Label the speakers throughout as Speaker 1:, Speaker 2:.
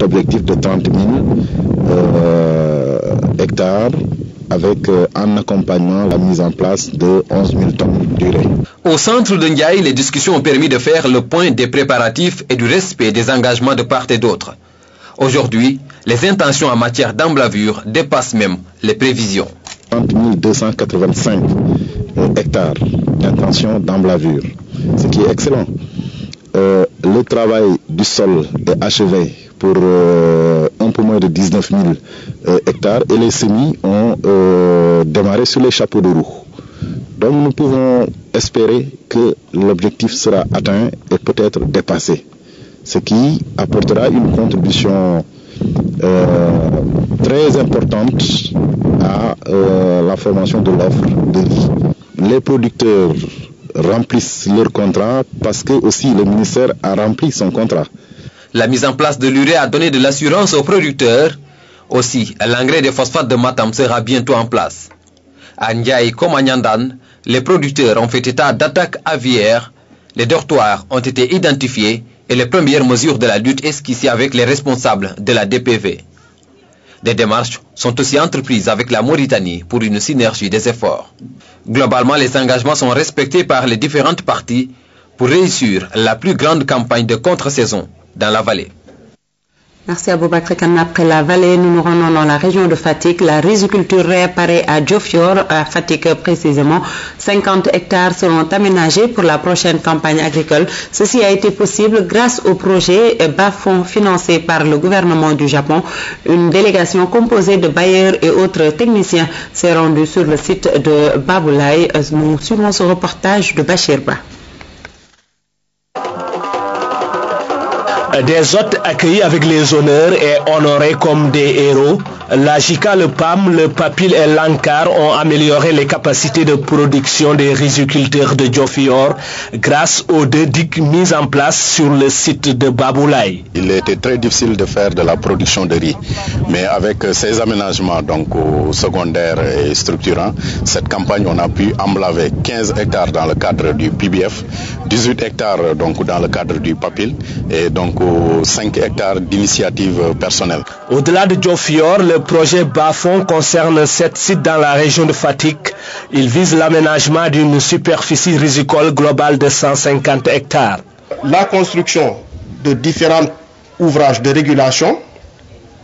Speaker 1: objectif de 30 000 hectares avec en accompagnement la mise en place de 11 000 tonnes d'urée.
Speaker 2: Au centre de Ndiaye, les discussions ont permis de faire le point des préparatifs et du respect des engagements de part et d'autre. Aujourd'hui, les intentions en matière d'emblavure dépassent même les prévisions.
Speaker 1: 30 285 hectares d'intention d'emblavure, ce qui est excellent. Le travail du sol est achevé pour un peu moins de 19 000 hectares et les semis ont démarré sur les chapeaux de roue. Donc nous pouvons espérer que l'objectif sera atteint et peut-être dépassé, ce qui apportera une contribution très importante à la formation de l'offre de riz. Les producteurs remplissent leur contrat parce que aussi le ministère a rempli son contrat.
Speaker 2: La mise en place de l'urée a donné de l'assurance aux producteurs. Aussi, l'engrais de phosphate de Matam sera bientôt en place. À Ndiaye comme à Nyandan, les producteurs ont fait état d'attaques aviaires. Les dortoirs ont été identifiés et les premières mesures de la lutte esquissées avec les responsables de la DPV. Des démarches sont aussi entreprises avec la Mauritanie pour une synergie des efforts. Globalement, les engagements sont respectés par les différentes parties pour réussir la plus grande campagne de contre-saison dans la vallée.
Speaker 3: Merci à Boubacar Kane. Après la vallée, nous nous rendons dans la région de Fatick. La riziculture réapparaît à Diofior, à Fatick précisément. 50 hectares seront aménagés pour la prochaine campagne agricole. Ceci a été possible grâce au projet Bas-Fonds financé par le gouvernement du Japon. Une délégation composée de bailleurs et autres techniciens s'est rendue sur le site de Baboulaye. Nous suivons ce reportage de Bachir Ba.
Speaker 4: Des hôtes accueillis avec les honneurs et honorés comme des héros, la JICA, le PAM, le PAPIL et l'ANCAR ont amélioré les capacités de production des riziculteurs de Diofior grâce aux 2 digues mises en place sur le site de Baboulaye.
Speaker 5: Il était très difficile de faire de la production de riz, mais avec ces aménagements donc secondaires et structurants, cette campagne on a pu emblaver 15 hectares dans le cadre du PBF, 18 hectares donc dans le cadre du PAPIL et donc 5 hectares d'initiative personnelle.
Speaker 4: Au-delà de Diofior, le projet Bas-Fonds concerne 7 sites dans la région de Fatick. Il vise l'aménagement d'une superficie rizicole globale de 150 hectares.
Speaker 6: La construction de différents ouvrages de régulation,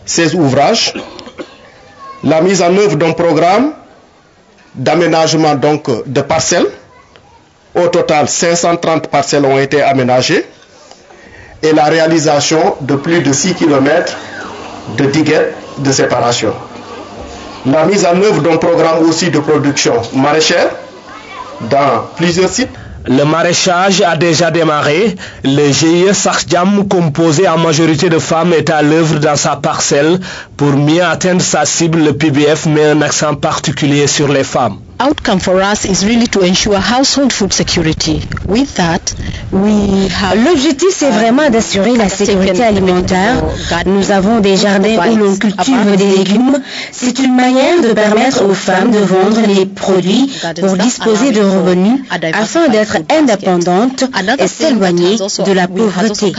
Speaker 6: 16 ouvrages, la mise en œuvre d'un programme d'aménagement donc de parcelles. Au total, 530 parcelles ont été aménagées et la réalisation de plus de 6 km de diguettes de séparation. La mise en œuvre d'un programme aussi de production maraîchère dans plusieurs sites.
Speaker 4: Le maraîchage a déjà démarré. Le GIE Sakhdiam, composé en majorité de femmes, est à l'œuvre dans sa parcelle. Pour mieux atteindre sa cible, le PBF met un accent particulier sur les femmes.
Speaker 7: Outcome for us is really to ensure household food security. With that, we have l'objectif c'est vraiment d'assurer la sécurité alimentaire. Nous avons des jardins où l'on cultive des légumes. C'est une manière de permettre aux femmes de vendre les produits pour disposer de revenus afin d'être indépendantes et s'éloigner de la pauvreté.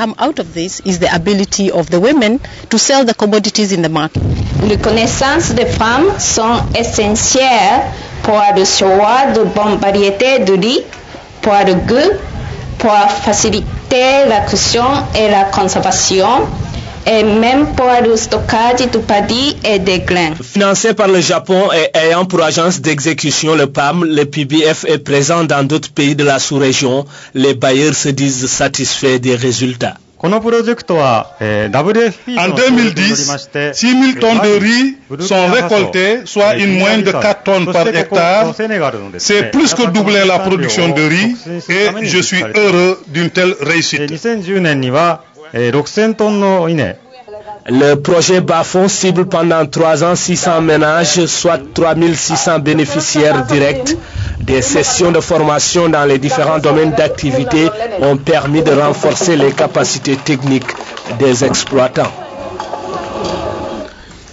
Speaker 8: Les connaissances des femmes sont essentielles pour le choix de bonnes variétés de riz, pour le goût, pour faciliter la cuisson et la conservation, et même pour le stockage du paddy et des grains.
Speaker 4: Financé par le Japon et ayant pour agence d'exécution le PAM, le PBF est présent dans d'autres pays de la sous-région. Les bailleurs se disent satisfaits des résultats.
Speaker 9: En 2010, 6 000 tonnes de riz sont récoltées, soit une moyenne de 4 tonnes par hectare. C'est plus que doubler la production de riz et je suis heureux d'une telle réussite.
Speaker 4: Le projet Bas-Fonds cible pendant 3 ans 600 ménages, soit 3600 bénéficiaires directs. Des sessions de formation dans les différents domaines d'activité ont permis de renforcer les capacités techniques des exploitants.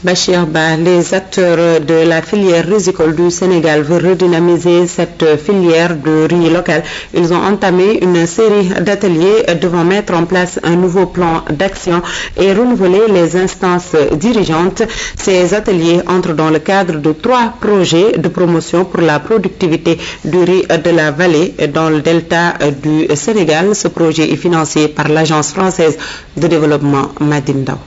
Speaker 3: Bachir Ba, les acteurs de la filière risicole du Sénégal veulent redynamiser cette filière de riz local. Ils ont entamé une série d'ateliers devant mettre en place un nouveau plan d'action et renouveler les instances dirigeantes. Ces ateliers entrent dans le cadre de 3 projets de promotion pour la productivité du riz de la vallée dans le delta du Sénégal. Ce projet est financé par l'Agence française de développement Madindao.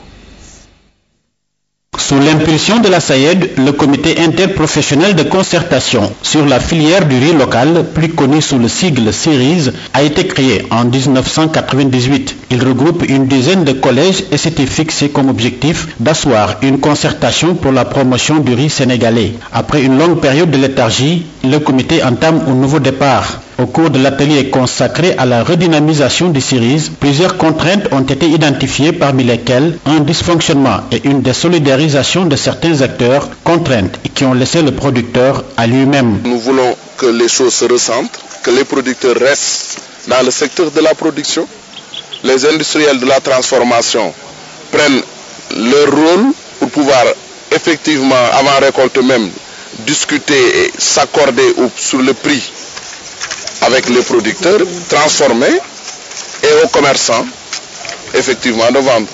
Speaker 10: Sous l'impulsion de la SAED, le comité interprofessionnel de concertation sur la filière du riz local, plus connu sous le sigle CIRIS, a été créé en 1998. Il regroupe une dizaine de collèges et s'était fixé comme objectif d'asseoir une concertation pour la promotion du riz sénégalais. Après une longue période de léthargie, le comité entame un nouveau départ. Au cours de l'atelier consacré à la redynamisation du CIRIS, plusieurs contraintes ont été identifiées, parmi lesquelles un dysfonctionnement et une désolidarisation de certains acteurs, contraintes qui ont laissé le producteur à lui-même.
Speaker 11: Nous voulons que les choses se recentrent, que les producteurs restent dans le secteur de la production, les industriels de la transformation prennent leur rôle pour pouvoir effectivement, avant récolte même, discuter et s'accorder sur le prix avec les producteurs, transformer, et aux commerçants, effectivement, de vendre.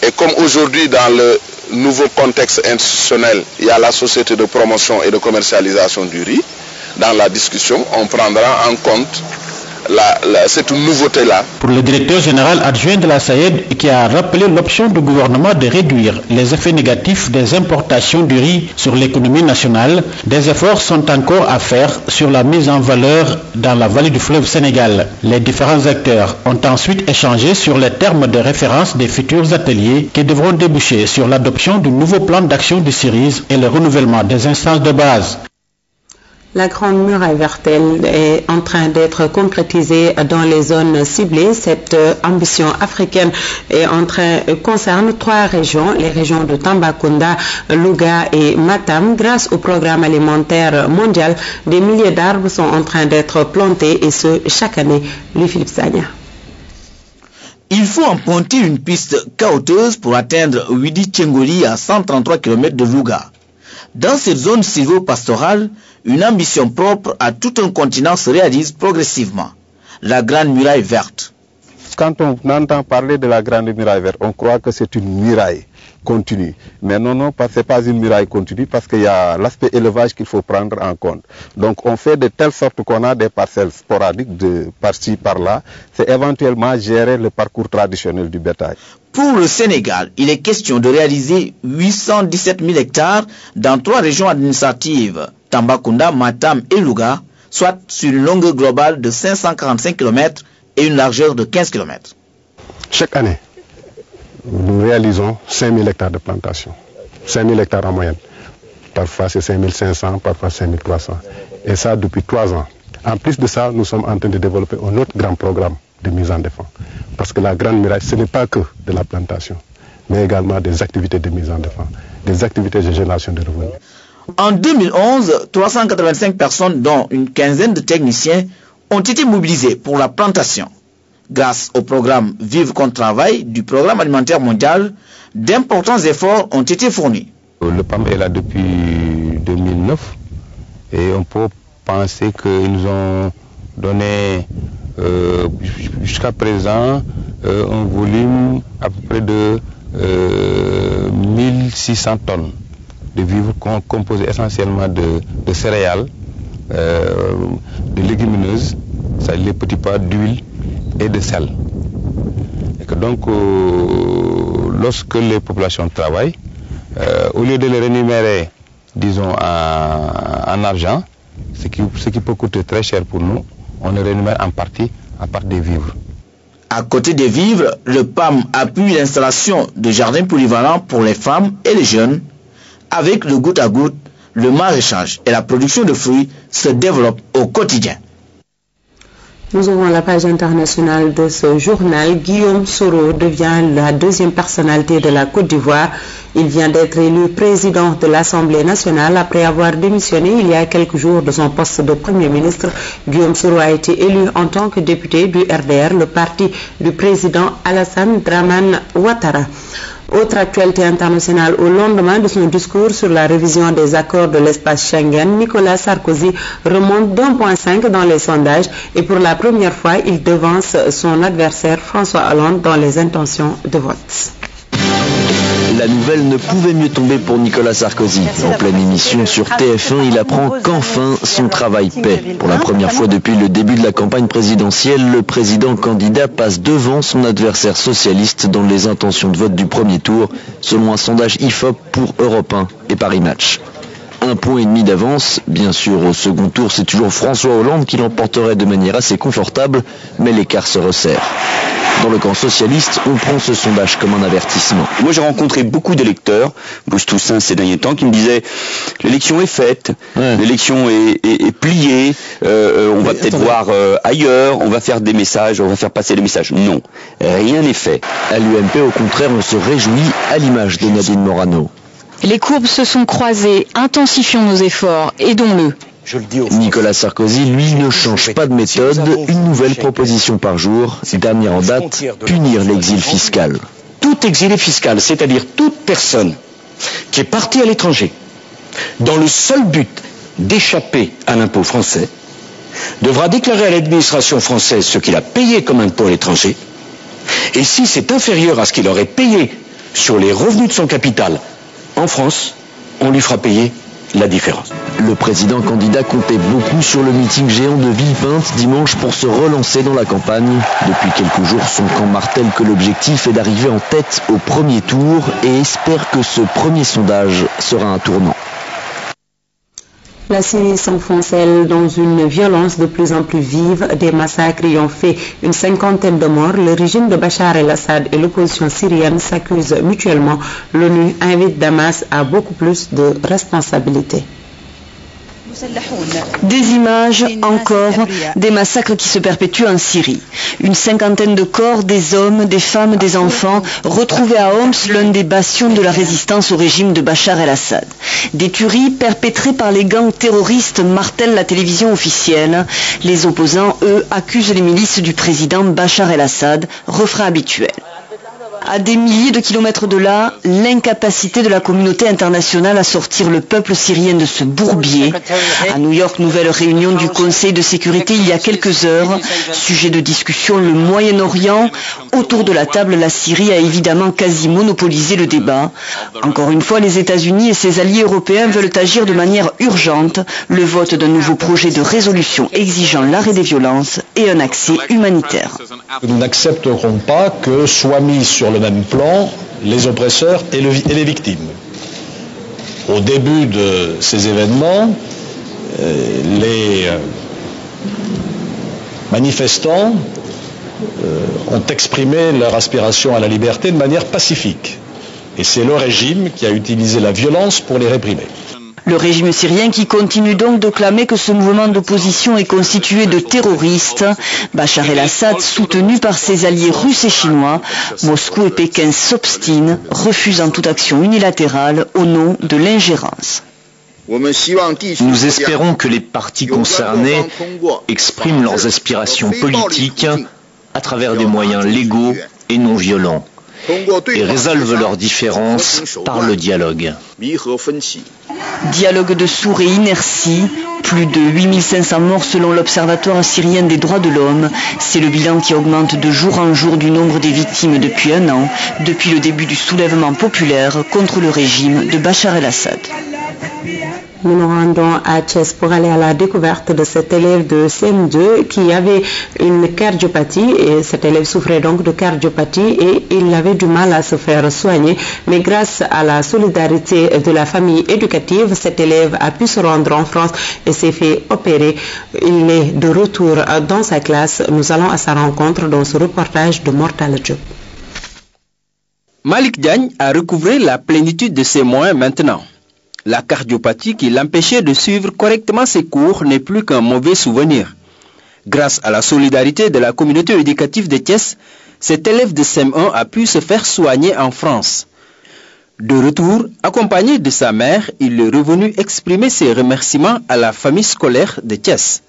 Speaker 11: Et comme aujourd'hui, dans le nouveau contexte institutionnel, il y a la société de promotion et de commercialisation du riz, dans la discussion, on prendra en compte cette nouveauté-là.
Speaker 10: Pour le directeur général adjoint de la SAED, qui a rappelé l'option du gouvernement de réduire les effets négatifs des importations du riz sur l'économie nationale, des efforts sont encore à faire sur la mise en valeur dans la vallée du fleuve Sénégal. Les différents acteurs ont ensuite échangé sur les termes de référence des futurs ateliers qui devront déboucher sur l'adoption du nouveau plan d'action du CIRIS et le renouvellement des instances de base.
Speaker 3: La Grande Muraille Verte est en train d'être concrétisée dans les zones ciblées. Cette ambition africaine concerne 3 régions, les régions de Tambacounda, Louga et Matam. Grâce au programme alimentaire mondial, des milliers d'arbres sont en train d'être plantés et ce, chaque année. Louis-Philippe Sagna.
Speaker 12: Il faut emprunter une piste caoteuse pour atteindre Widi Tchengoli à 133 km de Louga. Dans cette zone sylvo-pastorale, une ambition propre à tout un continent se réalise progressivement. La Grande Muraille Verte.
Speaker 5: Quand on entend parler de la Grande Muraille Verte, on croit que c'est une muraille continue. Mais non, ce n'est pas une muraille continue parce qu'il y a l'aspect élevage qu'il faut prendre en compte. Donc on fait de telle sorte qu'on a des parcelles sporadiques de par-ci, par-là. C'est éventuellement gérer le parcours traditionnel du bétail.
Speaker 12: Pour le Sénégal, il est question de réaliser 817 000 hectares dans 3 régions administratives, Tambacounda, Matam et Louga, soit sur une longueur globale de 545 km et une largeur de 15 km.
Speaker 5: Chaque année, nous réalisons 5 000 hectares de plantation. 5 000 hectares en moyenne. Parfois c'est 5 500, parfois 5 300. Et ça depuis 3 ans. En plus de ça, nous sommes en train de développer un autre grand programme de mise en défense. Parce que la Grande Muraille, ce n'est pas que de la plantation, mais également des activités de mise en défense, des activités de génération de revenus.
Speaker 12: En 2011, 385 personnes, dont une quinzaine de techniciens, ont été mobilisées pour la plantation. Grâce au programme Vivre contre Travail du Programme alimentaire mondial, d'importants efforts ont été fournis.
Speaker 5: Le PAM est là depuis 2009 et on peut penser qu'ils nous ont donné jusqu'à présent un volume à peu près de 1600 tonnes de vivres composés essentiellement de céréales, de légumineuses, les petits pois, d'huile et de sel. Et que donc, lorsque les populations travaillent, au lieu de les rémunérer, disons, en argent, ce qui peut coûter très cher pour nous, on les rémunère en partie à part des vivres.
Speaker 12: À côté des vivres, le PAM appuie l'installation de jardins polyvalents pour les femmes et les jeunes. Avec le goutte à goutte, le maraîchage et la production de fruits se développent au quotidien.
Speaker 3: Nous ouvrons la page internationale de ce journal. Guillaume Soro devient la 2e personnalité de la Côte d'Ivoire. Il vient d'être élu président de l'Assemblée nationale après avoir démissionné il y a quelques jours de son poste de Premier ministre. Guillaume Soro a été élu en tant que député du RDR, le parti du président Alassane Dramane Ouattara. Autre actualité internationale, au lendemain de son discours sur la révision des accords de l'espace Schengen, Nicolas Sarkozy remonte d'1,5 dans les sondages et pour la première fois, il devance son adversaire François Hollande dans les intentions de vote.
Speaker 13: La nouvelle ne pouvait mieux tomber pour Nicolas Sarkozy. En pleine émission sur TF1, il apprend qu'enfin son travail paie. Pour la première fois depuis le début de la campagne présidentielle, le président candidat passe devant son adversaire socialiste dans les intentions de vote du premier tour, selon un sondage IFOP pour Europe 1 et Paris Match. 1,5 point d'avance. Bien sûr, au second tour, c'est toujours François Hollande qui l'emporterait de manière assez confortable, mais l'écart se resserre. Dans le camp socialiste, on prend ce sondage comme un avertissement.
Speaker 14: Moi, j'ai rencontré beaucoup d'électeurs, Bruce Toussaint ces derniers temps, qui me disaient l'élection est faite, l'élection est pliée, on va peut-être voir ailleurs, on va faire des messages, on va faire passer des messages. Non, rien n'est fait.
Speaker 13: À l'UMP, au contraire, on se réjouit à l'image de Nadine Morano.
Speaker 15: Les courbes se sont croisées, intensifions nos efforts, aidons-le.
Speaker 13: Nicolas Sarkozy, lui, ne change pas de méthode, une nouvelle proposition par jour, dernière en date, punir l'exil fiscal.
Speaker 16: Tout exilé fiscal, c'est-à-dire toute personne qui est partie à l'étranger, dans le seul but d'échapper à l'impôt français, devra déclarer à l'administration française ce qu'il a payé comme impôt à l'étranger, et si c'est inférieur à ce qu'il aurait payé sur les revenus de son capital en France, on lui fera payer la différence.
Speaker 13: Le président candidat comptait beaucoup sur le meeting géant de Villepinte dimanche pour se relancer dans la campagne. Depuis quelques jours, son camp martèle que l'objectif est d'arriver en tête au premier tour et espère que ce premier sondage sera un tournant.
Speaker 3: La Syrie s'enfonce, elle, dans une violence de plus en plus vive. Des massacres y ont fait une 50aine de morts. Le régime de Bachar el-Assad et l'opposition syrienne s'accusent mutuellement. L'ONU invite Damas à beaucoup plus de responsabilités.
Speaker 7: Des images, encore, des massacres qui se perpétuent en Syrie. Une 50aine de corps, des hommes, des femmes, des enfants, retrouvés à Homs, l'un des bastions de la résistance au régime de Bachar el-Assad. Des tueries perpétrées par les gangs terroristes martèlent la télévision officielle. Les opposants, eux, accusent les milices du président Bachar el-Assad, refrain habituel. À des milliers de kilomètres de là, l'incapacité de la communauté internationale à sortir le peuple syrien de ce bourbier. À New York, nouvelle réunion du Conseil de sécurité il y a quelques heures. Sujet de discussion, le Moyen-Orient. Autour de la table, la Syrie a évidemment quasi monopolisé le débat. Encore une fois, les États-Unis et ses alliés européens veulent agir de manière urgente. Le vote d'un nouveau projet de résolution exigeant l'arrêt des violences et un accès humanitaire.
Speaker 17: Nous n'accepterons pas que soient mis sur le même plan les oppresseurs et les victimes. Au début de ces événements, les manifestants ont exprimé leur aspiration à la liberté de manière pacifique. Et c'est le régime qui a utilisé la violence pour les réprimer.
Speaker 7: Le régime syrien qui continue donc de clamer que ce mouvement d'opposition est constitué de terroristes. Bachar el-Assad, soutenu par ses alliés russes et chinois, Moscou et Pékin s'obstinent, refusant toute action unilatérale au nom de l'ingérence.
Speaker 18: Nous espérons que les partis concernés expriment leurs aspirations politiques à travers des moyens légaux et non violents et résolvent leurs différences par le dialogue.
Speaker 7: Dialogue de sourds et inertie, plus de 8500 morts selon l'Observatoire syrien des droits de l'homme. C'est le bilan qui augmente de jour en jour du nombre des victimes depuis un an, depuis le début du soulèvement populaire contre le régime de Bachar el-Assad.
Speaker 3: Nous nous rendons à Thiès pour aller à la découverte de cet élève de CM2 qui avait une cardiopathie et cet élève souffrait donc de cardiopathie et il avait du mal à se faire soigner. Mais grâce à la solidarité de la famille éducative, cet élève a pu se rendre en France et s'est fait opérer. Il est de retour dans sa classe. Nous allons à sa rencontre dans ce reportage de Mortal Diop.
Speaker 19: Malik Diagne a recouvré la plénitude de ses moyens maintenant. La cardiopathie qui l'empêchait de suivre correctement ses cours n'est plus qu'un mauvais souvenir. Grâce à la solidarité de la communauté éducative de Thiès, cet élève de CM1 a pu se faire soigner en France. De retour, accompagné de sa mère, il est revenu exprimer ses remerciements à la famille scolaire de Thiès.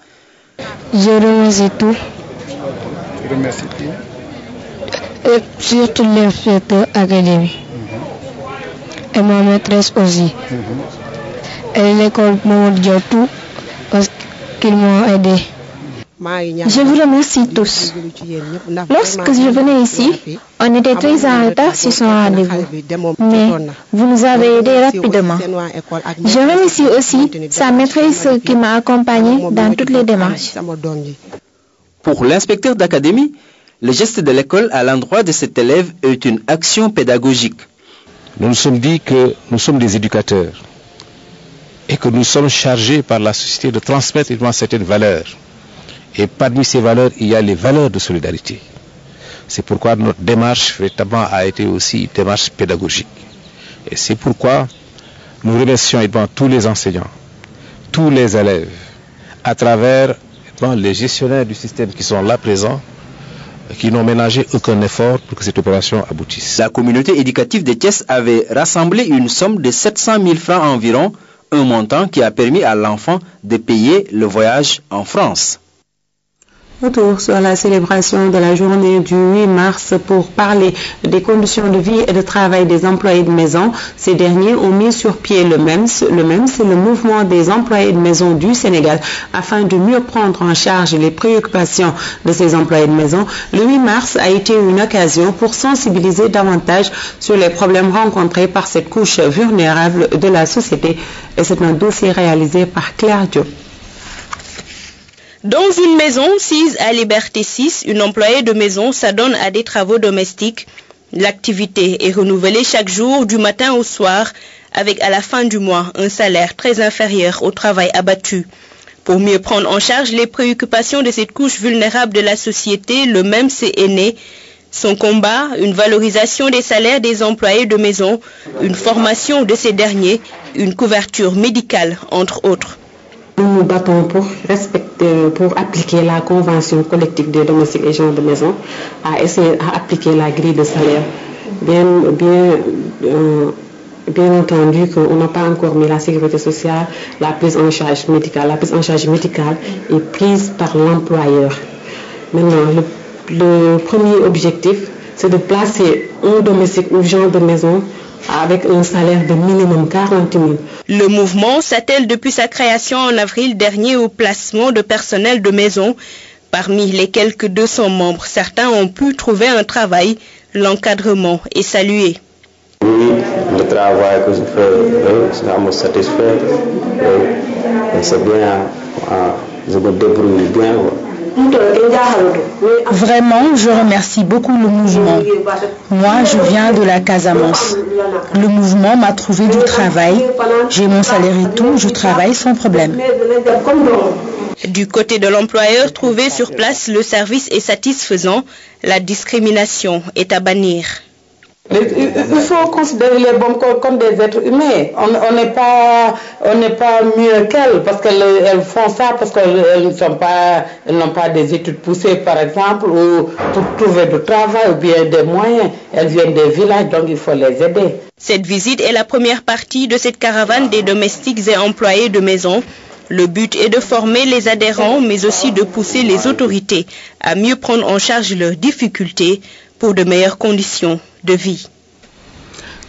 Speaker 20: Je remercie tout. Et surtout les fêtes académiques. et ma maîtresse aussi. Et l'école Mamadou Diatou parce qu'ils m'ont aidé.
Speaker 7: Je vous remercie tous. Lorsque je venais ici, on était très en retard sur son rendez-vous, mais vous nous avez aidés rapidement. Je remercie aussi sa maîtresse qui m'a accompagné dans toutes les démarches.
Speaker 19: Pour l'inspecteur d'académie, le geste de l'école à l'endroit de cet élève est une action pédagogique.
Speaker 21: Nous nous sommes dit que nous sommes des éducateurs et que nous sommes chargés par la société de transmettre certaines valeurs. Et parmi ces valeurs, il y a les valeurs de solidarité. C'est pourquoi notre démarche véritablement a été aussi une démarche pédagogique. Et c'est pourquoi nous remercions tous les enseignants, tous les élèves, à travers les gestionnaires du système qui sont là présents, qui n'ont ménagé aucun effort pour que cette opération aboutisse.
Speaker 19: La communauté éducative de Thiès avait rassemblé une somme de 700 000 francs environ, un montant qui a permis à l'enfant de payer le voyage en France.
Speaker 3: Retour sur la célébration de la journée du 8 mars pour parler des conditions de vie et de travail des employés de maison. Ces derniers ont mis sur pied le MEMS. Le MEMS, c'est le mouvement des employés de maison du Sénégal afin de mieux prendre en charge les préoccupations de ces employés de maison. Le 8 mars a été une occasion pour sensibiliser davantage sur les problèmes rencontrés par cette couche vulnérable de la société. Et c'est un dossier réalisé par Claire Diop.
Speaker 22: Dans une maison sise à Liberté 6, une employée de maison s'adonne à des travaux domestiques. L'activité est renouvelée chaque jour du matin au soir avec à la fin du mois un salaire très inférieur au travail abattu. Pour mieux prendre en charge les préoccupations de cette couche vulnérable de la société, le MEMS est né. Son combat, une valorisation des salaires des employés de maison, une formation de ces derniers, une couverture médicale entre autres.
Speaker 23: Nous nous battons pour appliquer la convention collective des domestiques et gens de maison, à appliquer la grille de salaire. Bien entendu qu'on n'a pas encore mis la sécurité sociale, la prise en charge médicale. La prise en charge médicale est prise par l'employeur. Maintenant, le premier objectif, c'est de placer un domestique ou genre de maison avec un salaire de minimum 40 000.
Speaker 22: Le mouvement s'attelle depuis sa création en avril dernier au placement de personnel de maison. Parmi les quelques 200 membres, certains ont pu trouver un travail. L'encadrement est salué.
Speaker 24: Oui, le travail que je fais, ça me satisfait. C'est bien, je me débrouille bien.
Speaker 25: Vraiment, je remercie beaucoup le mouvement. Moi, je viens de la Casamance. Le mouvement m'a trouvé du travail. J'ai mon salaire et tout, je travaille sans problème.
Speaker 22: Du côté de l'employeur, trouvé sur place, le service est satisfaisant. La discrimination est à bannir.
Speaker 23: Il faut considérer les bombes comme des êtres humains. On n'est pas mieux qu'elles parce qu'elles font ça parce qu'elles n'ont pas des études poussées par exemple ou pour trouver du travail ou bien des moyens. Elles viennent des villages donc il faut les aider.
Speaker 22: Cette visite est la première partie de cette caravane des domestiques et employés de maison. Le but est de former les adhérents mais aussi de pousser les autorités à mieux prendre en charge leurs difficultés pour de meilleures conditions de vie.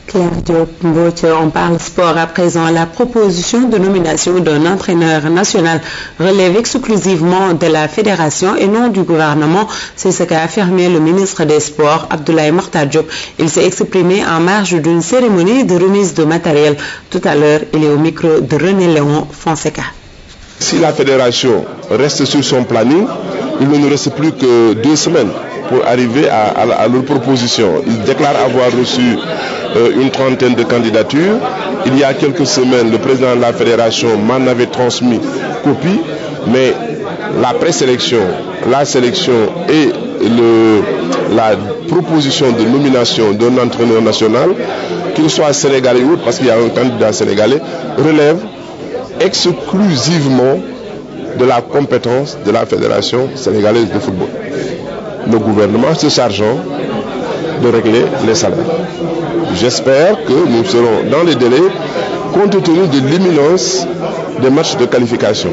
Speaker 3: Claire Diop, on parle sport à présent. La proposition de nomination d'un entraîneur national relève exclusivement de la fédération et non du gouvernement. C'est ce qu'a affirmé le ministre des Sports, Abdoulaye Makhtar Diop. Il s'est exprimé en marge d'une cérémonie de remise de matériel. Tout à l'heure, il est au micro de René Léon Fonseca.
Speaker 26: Si la fédération reste sur son planning, il ne nous reste plus que 2 semaines pour arriver à leur proposition. Ils déclarent avoir reçu une trentaine de candidatures. Il y a quelques semaines, le président de la fédération m'en avait transmis copie, mais la présélection, la sélection et la proposition de nomination d'un entraîneur national, qu'il soit sénégalais ou autre, parce qu'il y a un candidat sénégalais, relève exclusivement de la compétence de la Fédération sénégalaise de football. Le gouvernement se chargeant de régler les salaires. J'espère que nous serons dans les délais compte tenu de l'imminence des matchs de qualification.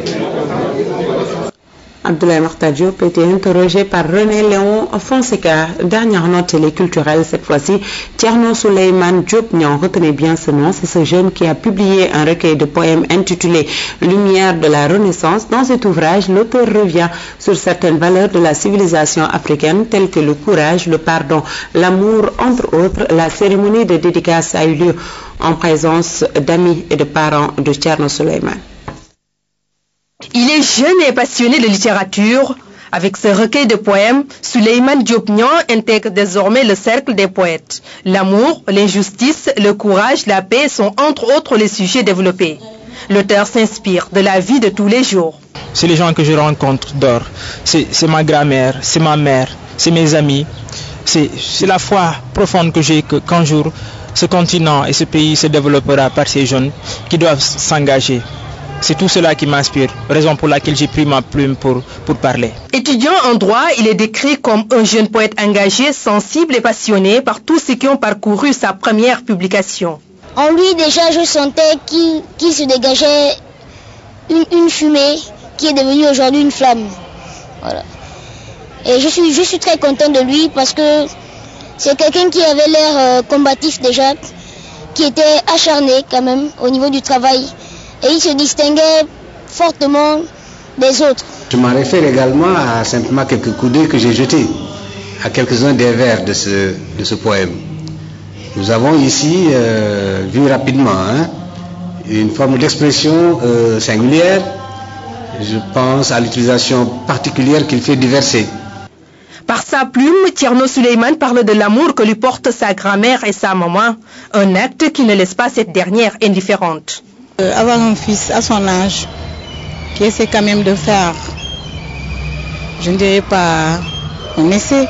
Speaker 3: Abdoulaye Makhtar Diop était interrogé par René Léon Fonseca. Dernière note téléculturelle cette fois-ci. Thierno Souleymane Diop Niang, retenez bien ce nom, c'est ce jeune qui a publié un recueil de poèmes intitulé Lumière de la Renaissance. Dans cet ouvrage, l'auteur revient sur certaines valeurs de la civilisation africaine telles que le courage, le pardon, l'amour, entre autres. La cérémonie de dédicace a eu lieu en présence d'amis et de parents de Thierno Souleymane.
Speaker 1: Il est jeune et passionné de littérature. Avec ce recueil de poèmes, Souleymane Diop Niang intègre désormais le cercle des poètes. L'amour, l'injustice, le courage, la paix sont entre autres les sujets développés. L'auteur s'inspire de la vie de tous les jours.
Speaker 2: C'est les gens que je rencontre dehors. C'est ma grand-mère, c'est ma mère, c'est mes amis. C'est la foi profonde que j'ai qu'un jour, ce continent et ce pays se développera par ces jeunes qui doivent s'engager. C'est tout cela qui m'inspire, raison pour laquelle j'ai pris ma plume pour parler.
Speaker 1: Étudiant en droit, il est décrit comme un jeune poète engagé, sensible et passionné par tous ceux qui ont parcouru sa première publication.
Speaker 4: En lui, déjà, je sentais qu'il se dégageait une fumée qui est devenue aujourd'hui une flamme. Voilà. Et je suis très content de lui parce que c'est quelqu'un qui avait l'air combatif déjà, qui était acharné quand même au niveau du travail. Et il se distinguait fortement des autres.
Speaker 6: Je m'en réfère également à simplement quelques coups d'œil que j'ai jetés à quelques-uns des vers de ce poème. Nous avons ici vu rapidement une forme d'expression singulière. Je pense à l'utilisation particulière qu'il fait du verset.
Speaker 1: Par sa plume, Thierno Souleymane parle de l'amour que lui portent sa grand-mère et sa maman, un acte qui ne laisse pas cette dernière indifférente.
Speaker 25: Avoir un fils à son âge qui essaie quand même de faire, je ne dirais pas un essai,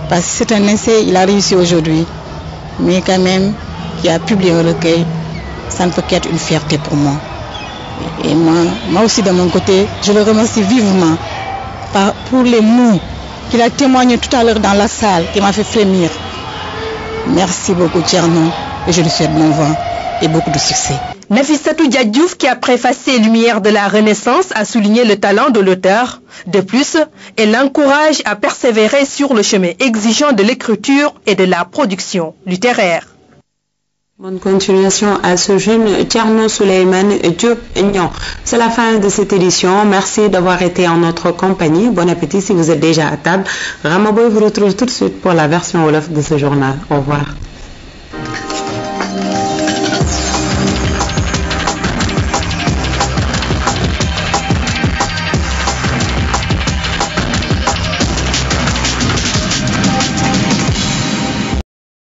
Speaker 25: parce que c'est un essai, il a réussi aujourd'hui, mais quand même qui a publié un recueil, ça ne peut qu'être une fierté pour moi. Et moi aussi de mon côté, je le remercie vivement pour les mots qu'il a témoigné tout à l'heure dans la salle, qui m'a fait frémir. Merci beaucoup Thierno, et je lui souhaite bon vent et beaucoup de succès.
Speaker 1: Nafissatou Diadiouf, qui a préfacé Lumière de la Renaissance, a souligné le talent de l'auteur. De plus, elle l'encourage à persévérer sur le chemin exigeant de l'écriture et de la production littéraire.
Speaker 3: Bonne continuation à ce jeune Thierno Souleymane Diop Niang. C'est la fin de cette édition. Merci d'avoir été en notre compagnie. Bon appétit si vous êtes déjà à table. Ramaboy vous retrouve tout de suite pour la version Wolof de ce journal. Au revoir.